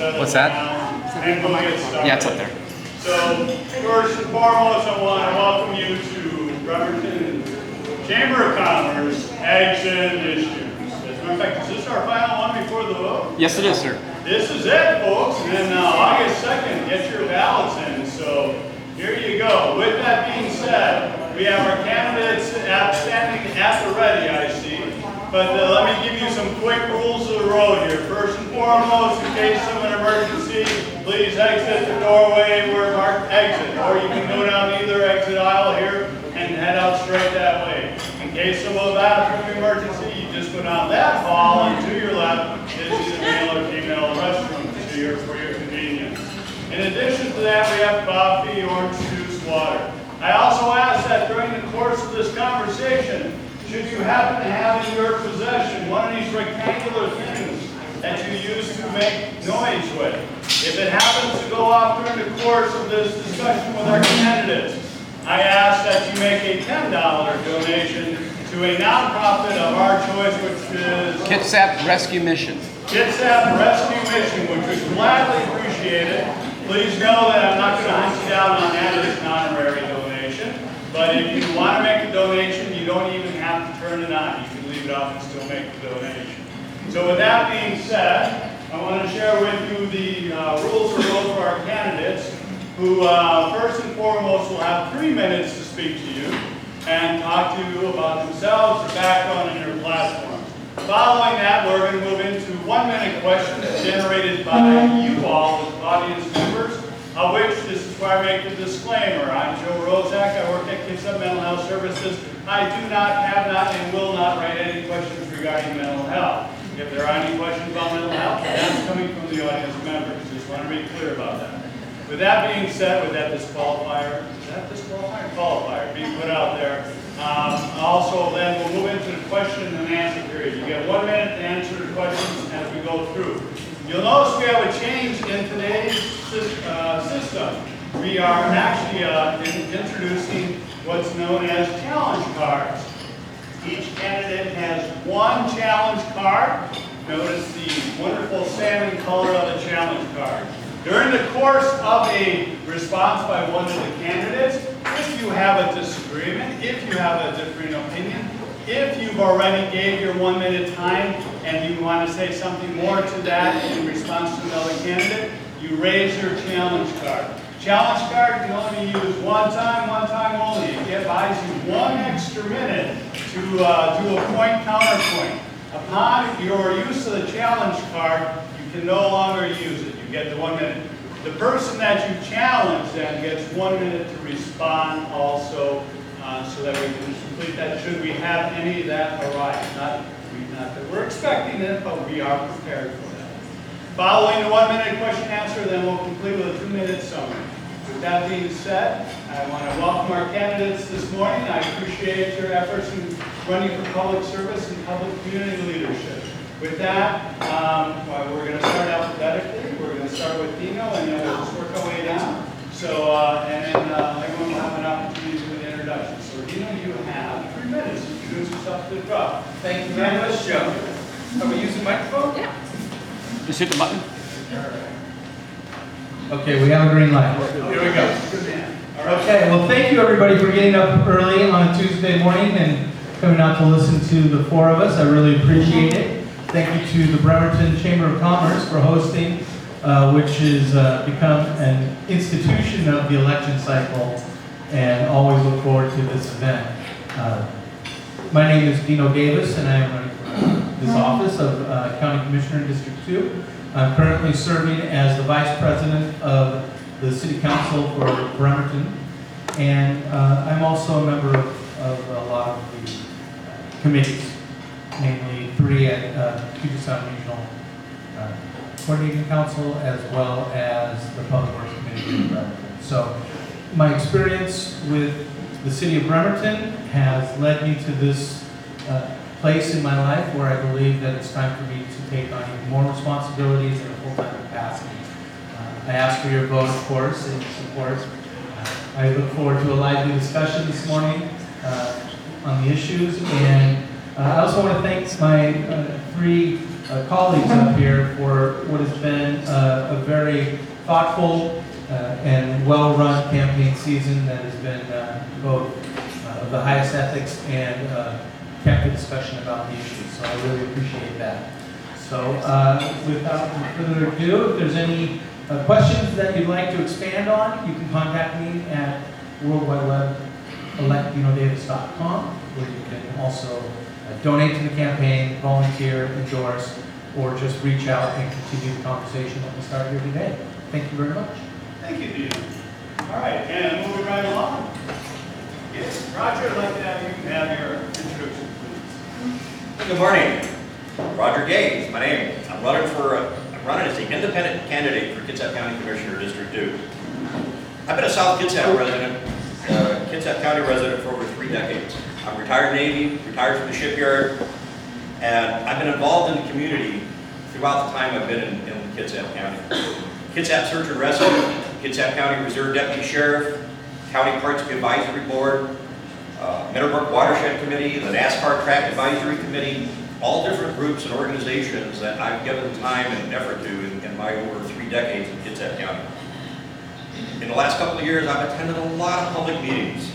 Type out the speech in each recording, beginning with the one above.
settle What's that? down, and we'll get started. Yeah, it's up there. So, first and foremost, I want to welcome you to Bremerton Chamber of Commerce Action Issues. As a matter of fact, is this our final one before the vote? Yes, it is, sir. This is it, folks, and then August 2nd, get your ballots in. So, here you go. With that being said, we have our candidates standing at the ready, I see. But let me give you some quick rules of the road here. First and foremost, in case of an emergency, please exit the doorway where marked exit. Or you can go down either exit aisle here and head out straight that way. In case of a bathroom emergency, you just go down that hall and to your left is either male or female restroom for your convenience. In addition to that, we have coffee, orange juice, water. I also ask that during the course of this conversation, should you happen to have in your possession one of these rectangular things that you use to make noise with, if it happens to go off during the course of this discussion with our candidates, I ask that you make a $10 donation to a nonprofit of our choice, which is Kitsap Rescue Mission. Kitsap Rescue Mission, which we gladly appreciate it. Please know that I'm not going to hunt you down on that as an honorary donation. But if you want to make a donation, you don't even have to turn it on. You can leave it off and still make the donation. So with that being said, I want to share with you the rules of the road for our candidates, who first and foremost will have 3 minutes to speak to you and talk to you about themselves, their background, and their platform. Following that, we're going to move into 1-minute questions generated by you all as audience members, of which this is where I make the disclaimer. I'm Joe Rozak. I work at Kitsap Mental Health Services. I do not, have not, and will not write any questions regarding mental health. If there are any questions about mental health, that's coming from the audience members. Just want to be clear about that. With that being said, with that disqualifier, qualifier being put out there, also then we'll move into the question and answer period. You get 1 minute to answer the questions as we go through. You'll notice we have a change in today's system. We are actually introducing what's known as challenge cards. Each candidate has one challenge card. Notice the wonderful salmon color of the challenge card. During the course of a response by one of the candidates, if you have a disagreement, if you have a different opinion, if you've already gave your 1 minute time and you want to say something more to that in response to another candidate, you raise your challenge card. Challenge card can only be used one time only. It buys you 1 extra minute to do a point-counterpoint. Upon your use of the challenge card, you can no longer use it. You get the 1 minute. The person that you challenge then gets 1 minute to respond also, so that we can complete that should we have any of that arise. Not that we're expecting it, but we are prepared for that. Following the 1 minute question answer, then we'll complete with a 2 minute summary. With that being said, I want to welcome our candidates this morning. I appreciate your efforts in running for public service and public community leadership. With that, we're going to start alphabetically. We're going to start with Dino, and then we'll just work our way down. So, and then everyone will have an opportunity to do an introduction. So, Dino, you have 3 minutes to introduce yourself to the crowd. Thank you very much, Joe. Are we using microphone? Yeah. Just hit the button. Okay, we have a green light. Here we go. Good man. All right. Okay, well, thank you everybody for getting up early on a Tuesday morning and coming out to listen to the 4 of us. I really appreciate it. Thank you to the Bremerton Chamber of Commerce for hosting, which has become an institution of the election cycle, and always look forward to this event. My name is Dino Davis, and I am running for this office of County Commissioner in District 2. I'm currently serving as the Vice President of the City Council for Bremerton, and I'm also a member of a lot of the committees, namely 3 at Puget Sound Regional Coordinating Council, as well as the Public Works Committee in Bremerton. So my experience with the City of Bremerton has led me to this place in my life where I believe that it's time for me to take on even more responsibilities in a full-time capacity. I ask for your vote, of course, in support. I look forward to a lively discussion this morning on the issues, and I also want to thank my 3 colleagues up here for what has been a very thoughtful and well-run campaign season that has been both of the highest ethics and kept the discussion about the issues. So I really appreciate that. So without further ado, if there's any questions that you'd like to expand on, you can contact me at worldwideweb.electdinodavis.com, where you can also donate to the campaign, volunteer, endorse, or just reach out and continue the conversation that we started here today. Thank you very much. Thank you, Dino. All right, and moving right along. Yes, Roger, I'd like to have you have your introduction, please. Good morning. Roger Gay is my name. I'm running as the independent candidate for Kitsap County Commissioner, District 2. I've been a South Kitsap resident, Kitsap County resident for over 3 decades. I'm retired Navy, retired from the shipyard, and I've been involved in the community throughout the time I've been in Kitsap County. Kitsap Search and Rescue, Kitsap County Reserve Deputy Sheriff, County Parks Advisory Board, Meadowbrook Watershed Committee, the NASCAR Track Advisory Committee, all different groups and organizations that I've given time and effort to in my over 3 decades in Kitsap County. In the last couple of years, I've attended a lot of public meetings.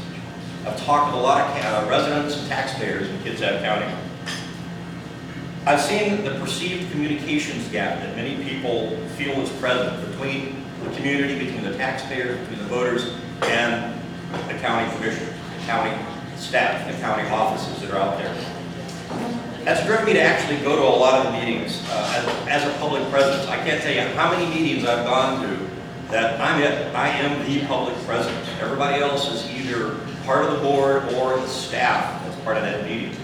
I've talked with a lot of residents and taxpayers in Kitsap County. I've seen the perceived communications gap that many people feel is present between the community, between the taxpayers, between the voters, and the county commissioners, the county staff, the county offices that are out there. That's driven me to actually go to a lot of the meetings as a public presence. I can't tell you how many meetings I've gone to that I am the public presence. Everybody else is either part of the board or the staff that's part of that meeting.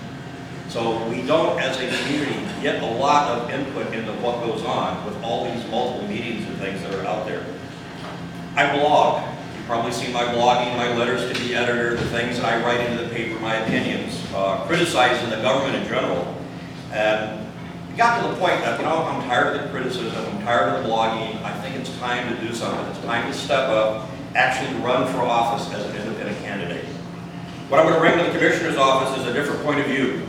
So we don't, as a community, get a lot of input into what goes on with all these multiple meetings and things that are out there. I blog. You've probably seen my blogging, my letters to the editor, the things that I write into the paper, my opinions, criticizing the government in general. And it got to the point that, I'm tired of the criticism, I'm tired of the blogging. I think it's time to do something. It's time to step up, actually run for office as an independent candidate. What I'm going to bring to the commissioner's office is a different point of view.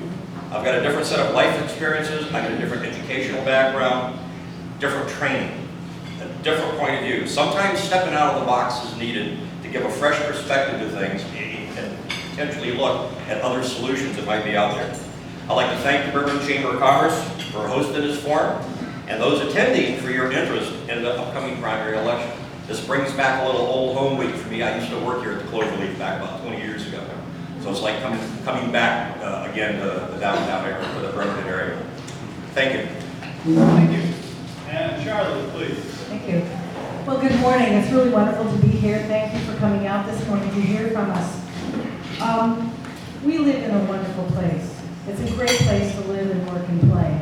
I've got a different set of life experiences, I've got a different educational background, different training, a different point of view. Sometimes stepping out of the box is needed to give a fresh perspective to things and potentially look at other solutions that might be out there. I'd like to thank the Bourbon Chamber of Commerce for hosting this forum and those attending for your interest in the upcoming primary election. This brings back a little old home week for me. I used to work here at the Cloverleaf back about 20 years ago. So it's like coming back again to the downtown area, for the Bremerton area. Thank you. Thank you. And Charlotte, please. Thank you. Well, good morning. It's really wonderful to be here. Thank you for coming out this morning to hear from us. We live in a wonderful place. It's a great place to live and work and play.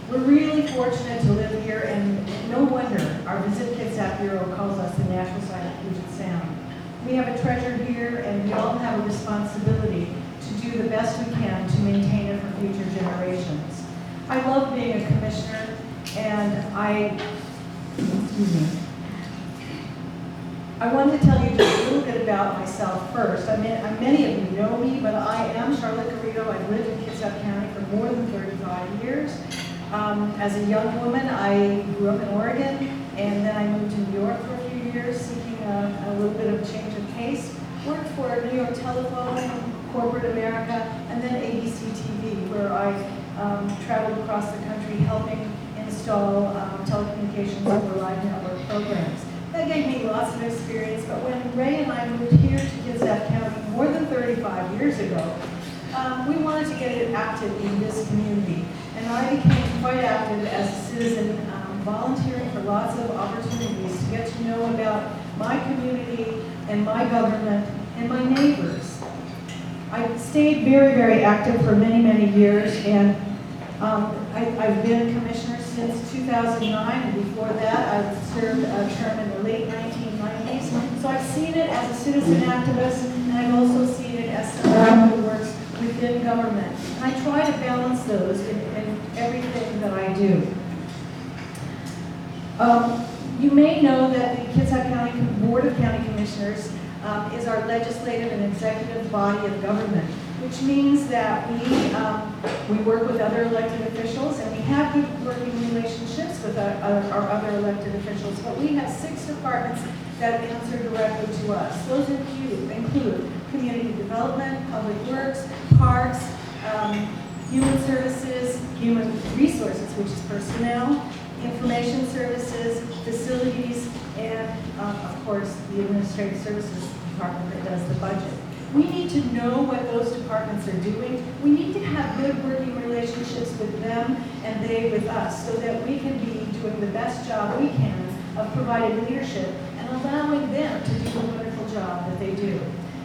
We're really fortunate to live here, and no wonder our Visit Kitsap Bureau calls us the natural site of Puget Sound. We have a treasure here, and we all have a responsibility to do the best we can to maintain it for future generations. I love being a commissioner, and I wanted to tell you just a little bit about myself first. Many of you know me, but I am Charlotte Garrido. I've lived in Kitsap County for more than 35 years. As a young woman, I grew up in Oregon, and then I moved to New York for a few years, seeking a little bit of change of pace. Worked for New York Telephone, corporate America, and then ABC TV, where I traveled across the country helping install telecommunications over live network programs. That gave me lots of experience, but when Ray and I moved here to Kitsap County more than 35 years ago, we wanted to get it active in this community. And I became quite active as a citizen, volunteering for lots of opportunities to get to know about my community and my government and my neighbors. I stayed very, very active for many, many years, and I've been commissioner since 2009, and before that I served a term in the late 1990s. So I've seen it as a citizen activist, and I've also seen it as someone who works within government. And I try to balance those in everything that I do. You may know that the Kitsap County Board of County Commissioners is our legislative and executive body of government. which means that we work with other elected officials, and we have good working relationships with our other elected officials, but we have 6 departments that answer directly to us. Those include community development, public works, parks, human services, human resources, which is personnel, information services, facilities, and of course, the administrative services department that does the budget. We need to know what those departments are doing. We need to have good working relationships with them and they with us so that we can be doing the best job we can of providing leadership and allowing them to do the wonderful job that they do.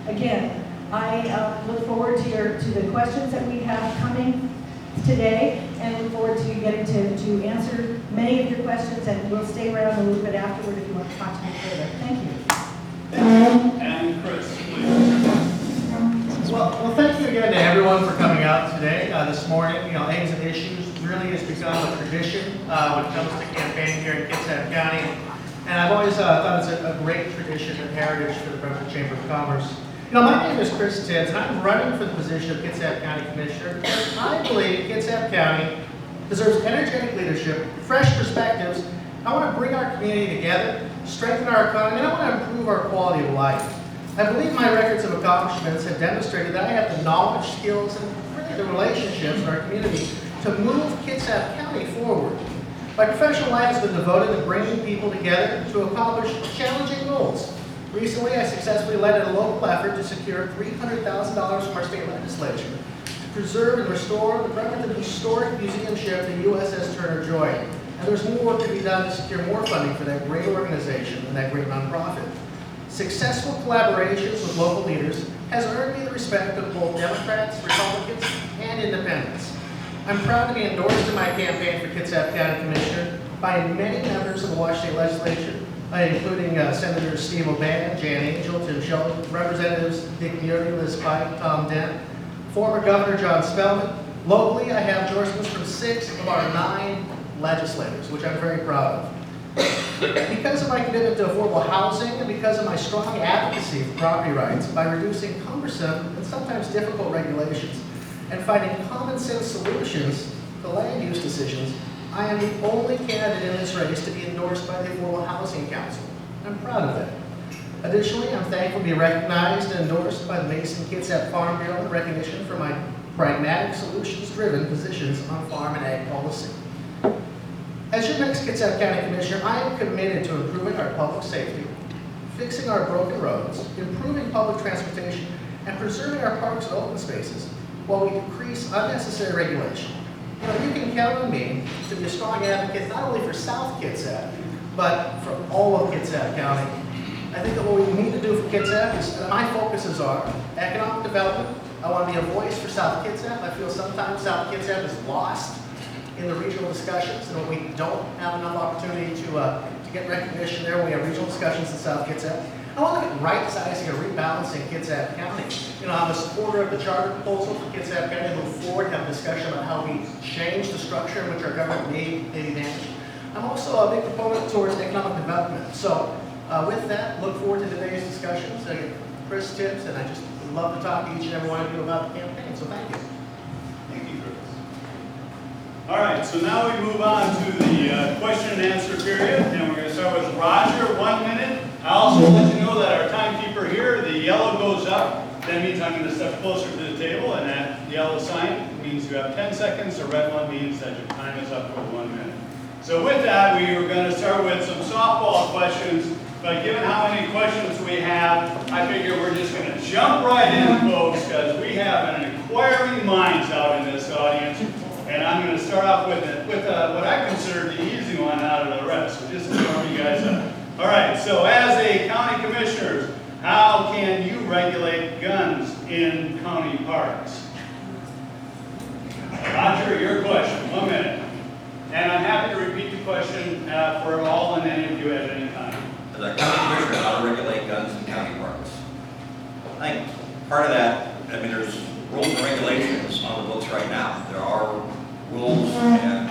Again, I look forward to the questions that we have coming today and look forward to getting to answer many of your questions, and we'll stay around a little bit afterward if you want to talk to me further. Thank you. And Chris, please. Well, thank you again to everyone for coming out today, this morning. You know, Aims and Issues really has become a tradition when it comes to campaigning here in Kitsap County. And I've always thought it's a great tradition and heritage for the Bremerton Chamber of Commerce. You know, my name is Chris Tibbs, and I'm running for the position of Kitsap County Commissioner because I believe Kitsap County deserves energetic leadership, fresh perspectives. I want to bring our community together, strengthen our economy, and I want to improve our quality of life. I believe my records of accomplishments have demonstrated that I have the knowledge, skills, and really the relationships in our community to move Kitsap County forward. My professional life has been devoted to bringing people together to accomplish challenging goals. Recently, I successfully led a local effort to secure $300,000 from our state legislature to preserve and restore the Bremerton Historic Museum ship, the USS Turner Joy. And there's more work to be done to secure more funding for that great organization and that great nonprofit. Successful collaborations with local leaders has earned me the respect of both Democrats, Republicans, and Independents. I'm proud to be endorsed in my campaign for Kitsap County Commissioner by many members of the Washington Legislature, including Senators Steve O'Bannon, Jan Angel, Tim Sheldon, Representatives Dick Murray, Liz Pike, Tom Dent, former Governor John Spellman. Locally, I have endorsements from 6 of our 9 legislators, which I'm very proud of. Because of my commitment to affordable housing and because of my strong advocacy for property rights by reducing cumbersome and sometimes difficult regulations and finding common sense solutions to land use decisions, I am the only candidate in this race to be endorsed by the Affordable Housing Council. I'm proud of that. Additionally, I'm thankful to be recognized and endorsed by the Mason-Kitsap Farm Bureau in recognition for my pragmatic, solutions-driven positions on farm and ag policy. As your next Kitsap County Commissioner, I am committed to improving our public safety, fixing our broken roads, improving public transportation, and preserving our parks and open spaces while we decrease unnecessary regulation. You know, you can count on me to be a strong advocate not only for South Kitsap, but for all of Kitsap County. I think that what we need to do for Kitsap is, my focuses are economic development. I want to be a voice for South Kitsap. I feel sometimes South Kitsap is lost in the regional discussions, and when we don't have enough opportunity to get recognition there when we have regional discussions in South Kitsap. I want to look at right-sizing and rebalancing Kitsap County. You know, I'm a supporter of the charter proposal for Kitsap County to move forward, have a discussion about how we change the structure in which our government may be managed. I'm also a big proponent towards economic development. So with that, look forward to today's discussions. Chris Tibbs, and I just would love to talk to each and every one of you about the campaign, so thank you. Thank you, Chris. All right, so now we move on to the question and answer period, and we're going to start with Roger, 1 minute. I also let you know that our timekeeper here, the yellow goes up. That means I'm going to step closer to the table, and that yellow sign means you have 10 seconds. The red one means that your time is up for 1 minute. So with that, we are going to start with some softball questions. But given how many questions we have, I figure we're just going to jump right in, folks, because we have an inquiring minds out in this audience. And I'm going to start off with what I consider the easy one out of the rest. So just to warm you guys up. All right, so as a county commissioner, how can you regulate guns in county parks? Roger, your question, 1 minute. And I'm happy to repeat the question for all and any of you at any time. As a county commissioner, how to regulate guns in county parks. I think part of that, I mean, there's rules and regulations on the books right now. There are rules and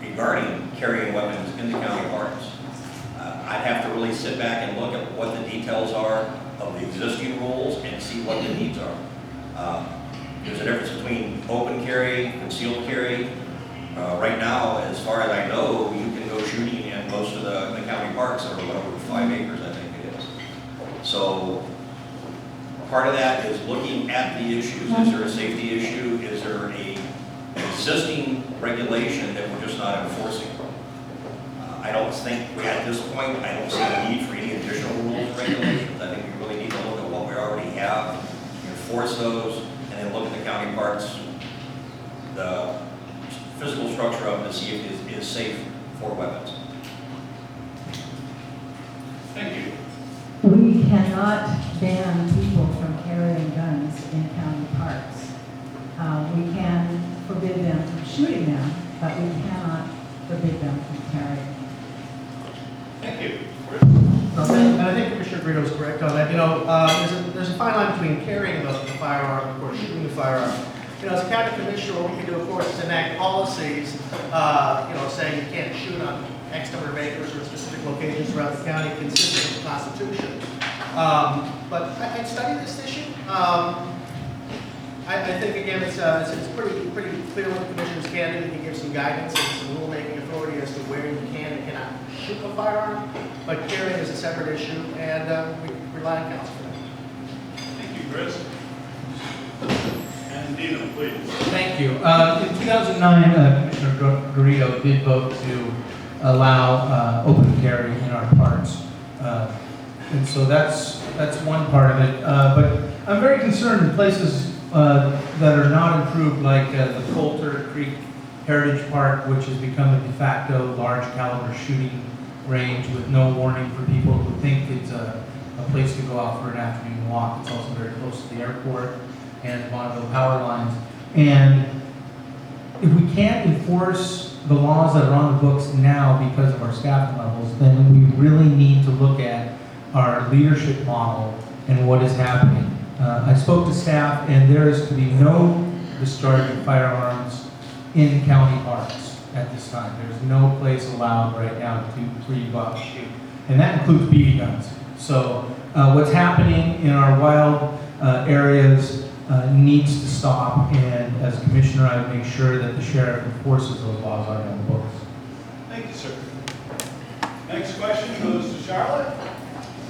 regarding carrying weapons into county parks. I'd have to really sit back and look at what the details are of the existing rules and see what the needs are. There's a difference between open carry, concealed carry. Right now, as far as I know, you can go shooting in most of the county parks that are over 5 acres, I think it is. So part of that is looking at the issues. Is there a safety issue? Is there an existing regulation that we're just not enforcing? I don't think, at this point, I don't see a need for any additional rules and regulations. I think we really need to look at what we already have, enforce those, and then look at the county parks, the physical structure of it, to see if it is safe for weapons. Thank you. We cannot ban people from carrying guns in county parks. We can forbid them from shooting them, but we cannot forbid them from carrying. Thank you. And I think Commissioner Grito is correct on that. You know, there's a fine line between carrying the firearm and, of course, shooting the firearm. You know, as a county commissioner, what we can do, of course, is enact policies, you know, saying you can't shoot on X number of acres or specific locations throughout the county consistent with the Constitution. But I'd study this issue. I think, again, it's pretty clear what the commissioners can do. They can give some guidance and some rulemaking authority as to where you can and cannot shoot a firearm, but carrying is a separate issue, and we rely on counsel for that. Thank you, Chris. And Dino, please. Thank you. In 2009, Commissioner Garrido did vote to allow open carry in our parks. And so that's one part of it. But I'm very concerned in places that are not improved, like the Coulter Creek Heritage Park, which has become a de facto large caliber shooting range with no warning for people who think it's a place to go out for an afternoon walk. It's also very close to the airport and Bonneville power lines. And if we can't enforce the laws that are on the books now because of our staffing levels, then we really need to look at our leadership model and what is happening. I spoke to staff, and there is to be no discharge of firearms in county parks at this time. There's no place allowed right now for you to go out and shoot, and that includes BB guns. So what's happening in our wild areas needs to stop, and as a commissioner, I would make sure that the sheriff enforces those laws on the books. Thank you, sir. Next question goes to Charlotte.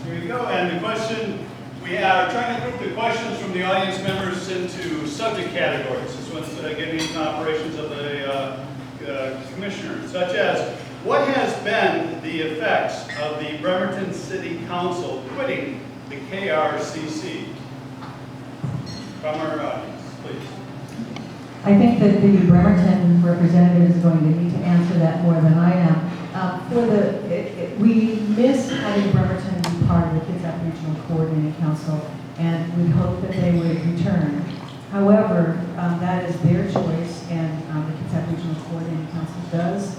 Here you go. And the question, we are trying to group the questions from the audience members into subject categories. This one's getting into operations of the commissioner, such as, what has been the effects of the Bremerton City Council quitting the KRCC? From our audience, please. I think that the Bremerton representative is going to need to answer that more than I am. We miss having Bremerton be part of the Kitsap Regional Coordinating Council, and we hope that they would return. However, that is their choice, and the Kitsap Regional Coordinating Council does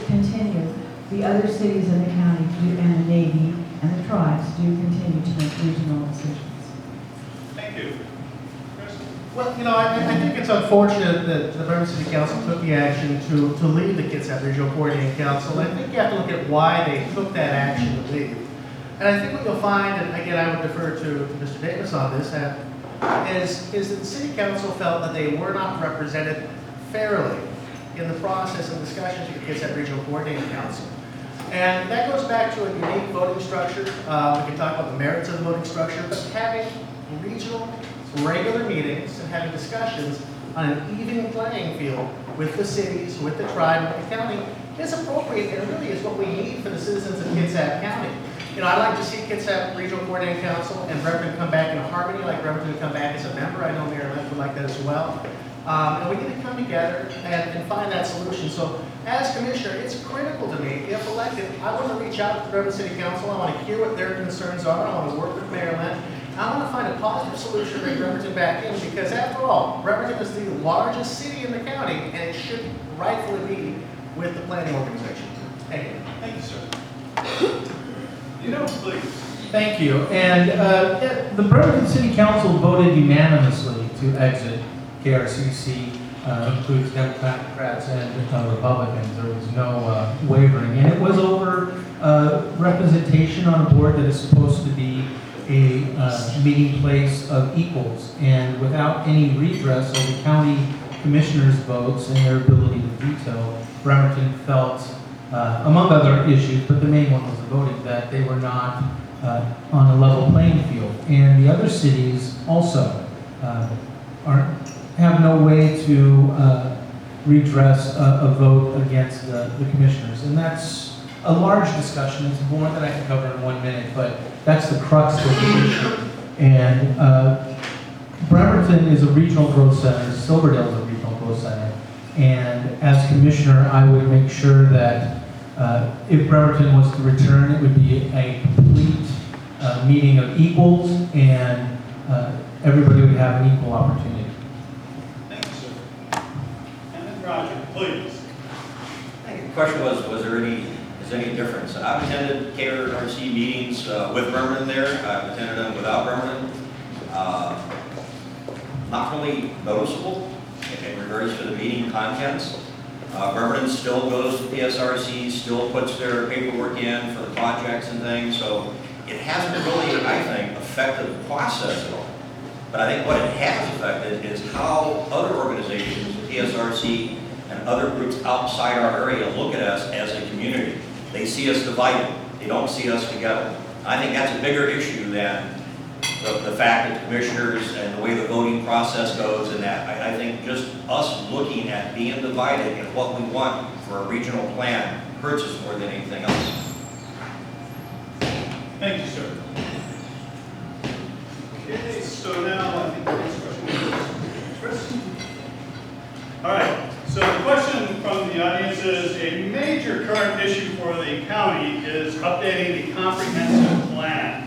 continue. The other cities in the county and the Navy and the tribes do continue to make regional decisions. Thank you. Well, you know, I think it's unfortunate that the Bremerton City Council took the action to leave the Kitsap Regional Coordinating Council. I think you have to look at why they took that action to leave. And I think what you'll find, and again, I would defer to Mr. Davis on this, is that the City Council felt that they were not represented fairly in the process and discussions with the Kitsap Regional Coordinating Council. And that goes back to a unique voting structure. We can talk about the merits of the voting structure, but having regional regular meetings and having discussions on an even playing field with the cities, with the tribe, with the county is appropriate, and really is what we need for the citizens of Kitsap County. You know, I'd like to see Kitsap Regional Coordinating Council and Bremerton come back in harmony, like Bremerton to come back as a member. I know Mayor Lent would like that as well. And we need to come together and find that solution. So as commissioner, it's critical to me, if elected, I want to reach out to the Bremerton City Council. I want to hear what their concerns are. I want to work with Mayor Lent. I want to find a positive solution to bring Bremerton back in, because after all, Bremerton is the largest city in the county, and it should rightfully be with the planning organization. Thank you. Thank you, sir. You know, please. Thank you. And the Bremerton City Council voted unanimously to exit KRCC, includes Democrats and Republicans. There was no wavering. And it was over representation on a board that is supposed to be a meeting place of equals, and without any redress of the county commissioners' votes and their ability to veto, Bremerton felt, among other issues, but the main one was the voting, that they were not on a level playing field. And the other cities also have no way to redress a vote against the commissioners. And that's a large discussion. It's more than I can cover in 1 minute, but that's the crux of the issue. And Bremerton is a regional growth center. Silverdale is a regional growth center. And as commissioner, I would make sure that if Bremerton was to return, it would be a complete meeting of equals, and everybody would have an equal opportunity. Thank you, sir. And then Roger, please. I think the question was there any difference? I've attended KRC meetings with Bremerton there. I've attended them without Bremerton. Not really noticeable in regards to the meeting contents. Bremerton still goes to PSRC, still puts their paperwork in for the projects and things, so it hasn't really, I think, affected the process at all. But I think what it has affected is how other organizations, PSRC and other groups outside our area look at us as a community. They see us divided. They don't see us together. I think that's a bigger issue than the fact that the commissioners and the way the voting process goes and that. I think just us looking at being divided and what we want for a regional plan hurts us more than anything else. Thank you, sir. Okay, so now I think the next question is Chris. All right, so the question from the audience is, a major current issue for the county is updating the comprehensive plan.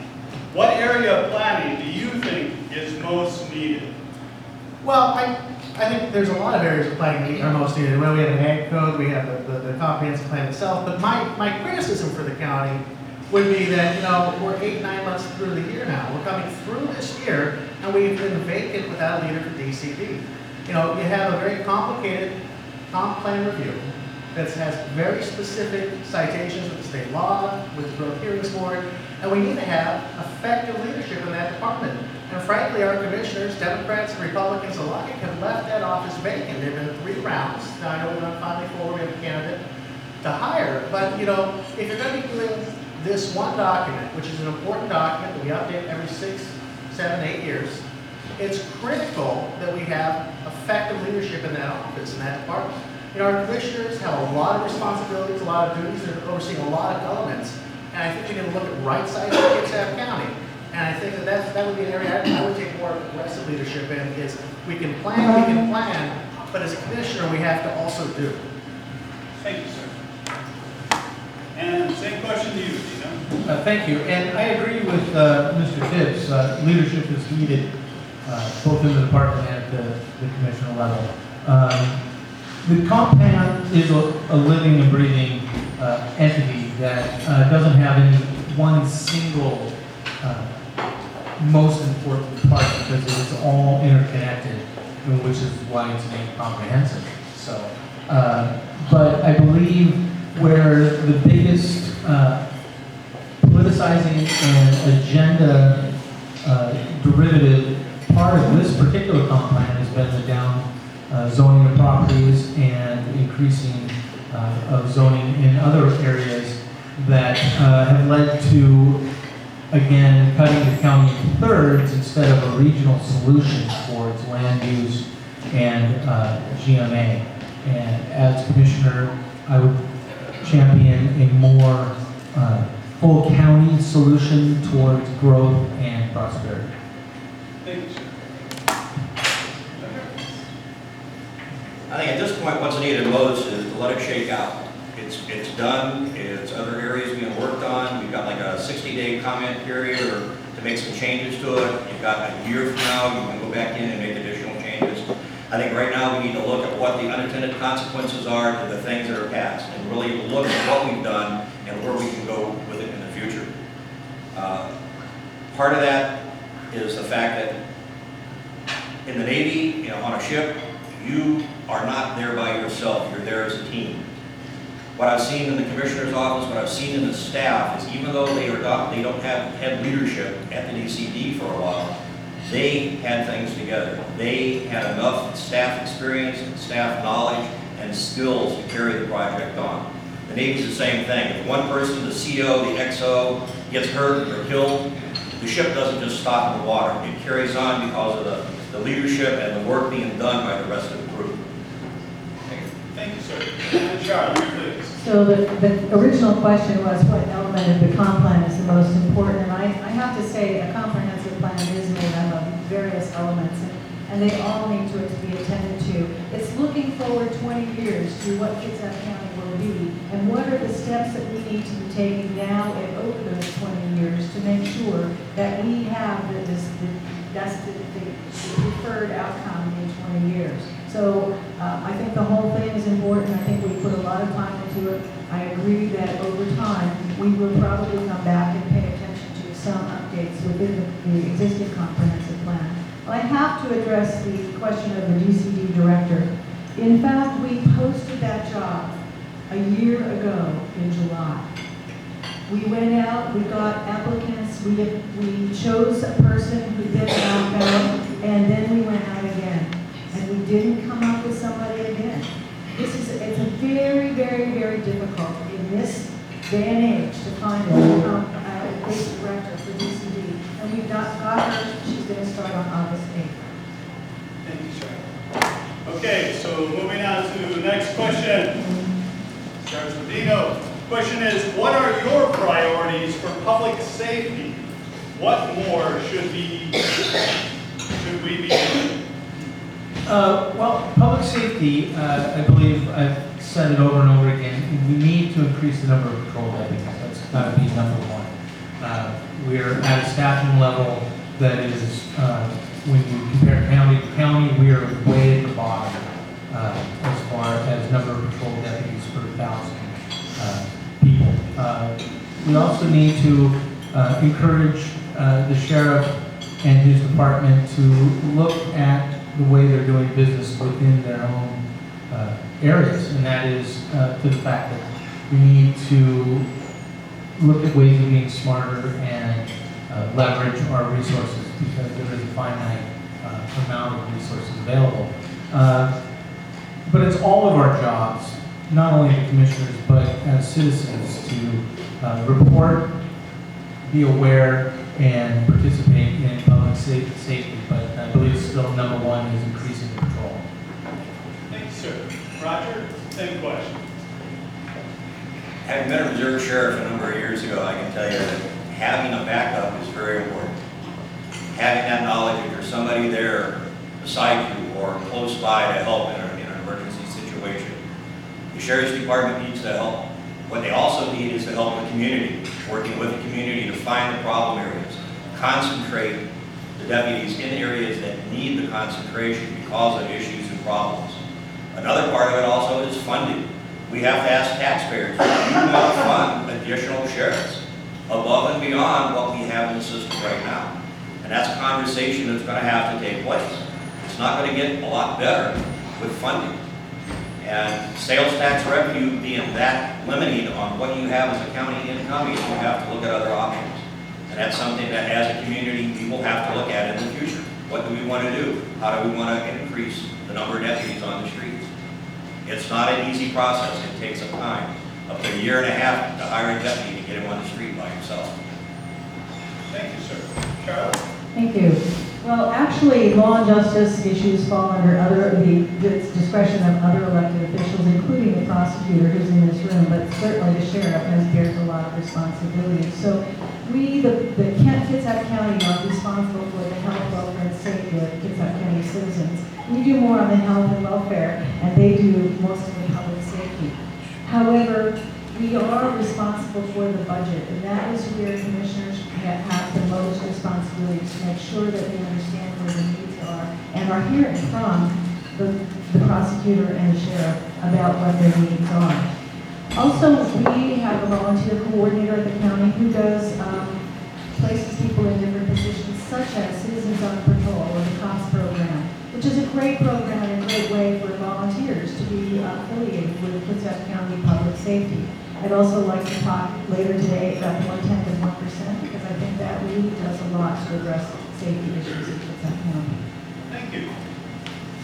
What area of planning do you think is most needed? Well, I think there's a lot of areas of planning that are most needed. Well, we have an ag code, we have the comprehensive plan itself, but my criticism for the county would be that, we're 8-9 months through the year now. We're coming through this year, and we've been vacant without a leader for DCD. You have a very complicated comp plan review that has very specific citations with the state law, with the Growth Hearings Board, and we need to have effective leadership in that department. And frankly, our commissioners, Democrats and Republicans alike, have left that office vacant. There have been 3 rounds. Now, I know we're not finally forward, we have a candidate to hire, but if you're going to be doing this one document, which is an important document that we update every 6, 7, 8 years, it's critical that we have effective leadership in that office, in that department. Our commissioners have a lot of responsibilities, a lot of duties, they're overseeing a lot of elements, and I think we need to look at right-sizing Kitsap County. And I think that would be an area I would take more aggressive leadership in, is we can plan, but as a commissioner, we have to also do. Thank you, sir. And same question to you, Dina. Thank you, and I agree with Mr. Tibbs. Leadership is needed both in the department and at the commissioner level. The comp plan is a living and breathing entity that doesn't have any one single most important part, because it is all interconnected, which is why it's named comprehensive. So, but I believe where the biggest politicizing and agenda derivative part of this particular comp plan has been the down zoning of properties and increasing of zoning in other areas that have led to, again, cutting the county into thirds instead of a regional solution for its land use and GMA. And as commissioner, I would champion a more full county solution towards growth and prosperity. Thank you, sir. I think at this point, what's needed most is to let it shake out. It's done. It's other areas being worked on. We've got like a 60-day comment period or to make some changes to it. You've got a year from now, you can go back in and make additional changes. I think right now we need to look at what the unintended consequences are to the things that are passed and really look at what we've done and where we can go with it in the future. Part of that is the fact that in the Navy, on a ship, you are not there by yourself. You're there as a team. What I've seen in the commissioner's office, what I've seen in the staff is even though they don't have head leadership at the DCD for a while, they had things together. They had enough staff experience and staff knowledge and skills to carry the project on. The Navy's the same thing. If one person, the CO, the XO, gets hurt or killed, the ship doesn't just stop in the water. It carries on because of the leadership and the work being done by the rest of the crew. Thank you, sir. And Charlie, please. So the original question was what element of the comp plan is the most important, and I have to say a comprehensive plan is made up of various elements, and they all need to be attended to. It's looking forward 20 years to what Kitsap County will be, and what are the steps that we need to be taking now and over those 20 years to make sure that we have the preferred outcome in 20 years. So I think the whole thing is important. I think we put a lot of time into it. I agree that over time, we will probably come back and pay attention to some updates within the existing comprehensive plan. I have to address the question of the DCD director. In fact, we posted that job a year ago in July. We went out, we got applicants, we chose a person who did outbound, and then we went out again. And we didn't come up with somebody again. It's a very, very, very difficult in this day and age to find a police director for DCD. And we've got her, she's going to start on August 8th. Thank you, sir. Okay, so moving on to the next question. Sergeant Dino. Question is, what are your priorities for public safety? What more should we be doing? Well, public safety, I believe I've said it over and over again, we need to increase the number of patrol deputies. That's got to be number one. We're at a staffing level that is, when you compare county to county, we are way at the bottom as far as number of patrol deputies per 1,000 people. We also need to encourage the sheriff and his department to look at the way they're doing business within their own areas, and that is to the fact that we need to look at ways of being smarter and leverage our resources, because there is a finite amount of resources available. But it's all of our jobs, not only the commissioners, but as citizens, to report, be aware, and participate in public safety. But I believe still number one is increasing the patrol. Thank you, sir. Roger, same question. Having been a reserve sheriff a number of years ago, I can tell you that having a backup is very important. Having that knowledge if there's somebody there beside you or close by to help in an emergency situation. The sheriff's department needs to help. What they also need is to help the community, working with the community to find the problem areas, concentrate the deputies in areas that need the concentration because of issues and problems. Another part of it also is funding. We have to ask taxpayers, do you want to fund additional sheriffs above and beyond what we have in the system right now? And that's a conversation that's going to have to take place. It's not going to get a lot better with funding. And sales tax revenue being that limited on what you have as a county income, you have to look at other options. And that's something that as a community we will have to look at in the future. What do we want to do? How do we want to increase the number of deputies on the streets? It's not an easy process. It takes some time. Up to a year and a half to hire a deputy to get him on the street by himself. Thank you, sir. Charlotte? Thank you. Well, actually, law and justice issues fall under the discretion of other elected officials, including the prosecutor who's in this room, but certainly the sheriff bears a lot of responsibility. So we, the Kitsap County, are responsible for the health, welfare, and safety of Kitsap County citizens. We do more on the health and welfare, and they do most of the public safety. However, we are responsible for the budget, and that is where commissioners have the most responsibility to make sure that they understand where the needs are and are hearing from the prosecutor and the sheriff about what their needs are. Also, we have a volunteer coordinator at the county who does places people in different positions, such as Citizens on Patrol or the COPS program, which is a great program and a great way for volunteers to be affiliated with Kitsap County Public Safety. safety. I'd also like to talk later today about the 1/10 and 1%, because I think that really does a lot to address safety issues in Kitsap County. Thank you.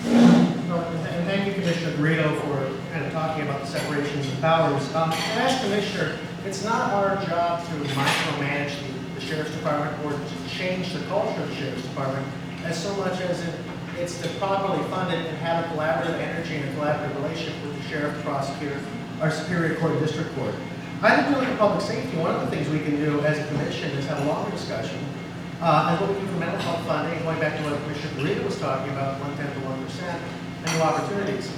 And thank you, Commissioner Garrido, for kind of talking about the separations of powers. And as Commissioner, it's not our job to micromanage the Sheriff's Department or to change the culture of the Sheriff's Department as so much as it's to properly fund it and have a collaborative energy and a collaborative relationship with the Sheriff, the Prosecutor, our Superior Court, and District Court. I think when we look at public safety, one of the things we can do as a commission is have a longer discussion and what we do for mental health funding, going back to what Commissioner Garrido was talking about, 1/10 to 1%, and new opportunities.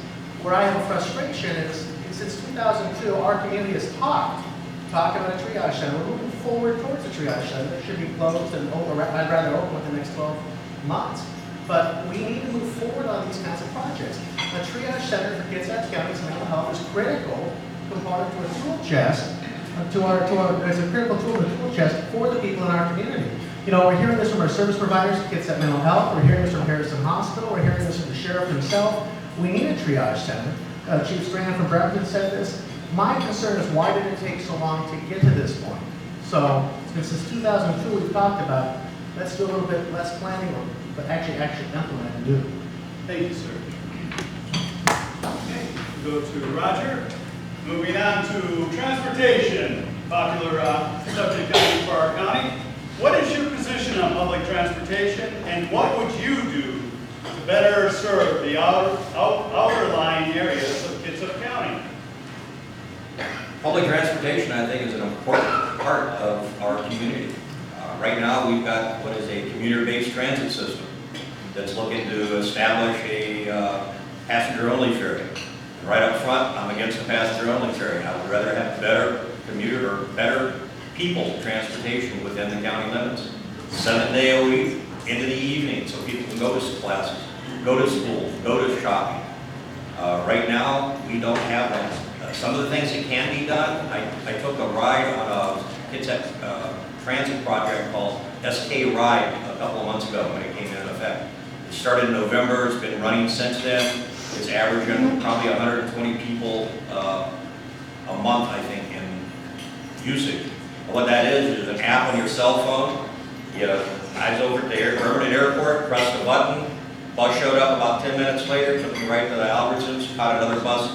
Where I have a frustration is, since 2002, our community has talked about a triage center. We're moving forward towards a triage center. It should be closed and open, I'd rather open within the next 12 months. But we need to move forward on these kinds of projects. A triage center for Kitsap County's mental health is critical component to a tool chest, as a critical tool in the tool chest for the people in our community. You know, we're hearing this from our service providers at Kitsap Mental Health. We're hearing this from Harrison Hospital. We're hearing this from the sheriff himself. We need a triage center. Chief Strand from Bremerton said this. My concern is, why did it take so long to get to this point? So, since 2002 we've talked about, let's do a little bit less planning, but actually implement and do. Thank you, sir. Okay, go to Roger. Moving on to transportation, popular subject item for our county. What is your position on public transportation, and what would you do to better serve the outer lying areas of Kitsap County? Public transportation, I think, is an important part of our community. Right now, we've got what is a commuter-based transit system that's looking to establish a passenger-only ferry. Right up front, I'm against the passenger-only ferry. I would rather have better commuter or better people transportation within the county limits. 7 day a week into the evening, so people can go to classes, go to school, go to shopping. Right now, we don't have that. Some of the things that can be done, I took a ride on a Kitsap transit project called SK Ride a couple of months ago when it came into effect. It started in November, it's been running since then. It's averaging probably 120 people a month, I think, in usage. And what that is an app on your cell phone. You eyes over at the Bremerton Airport, press the button. Bus showed up about 10 minutes later, took me right to the Albertsons, caught another bus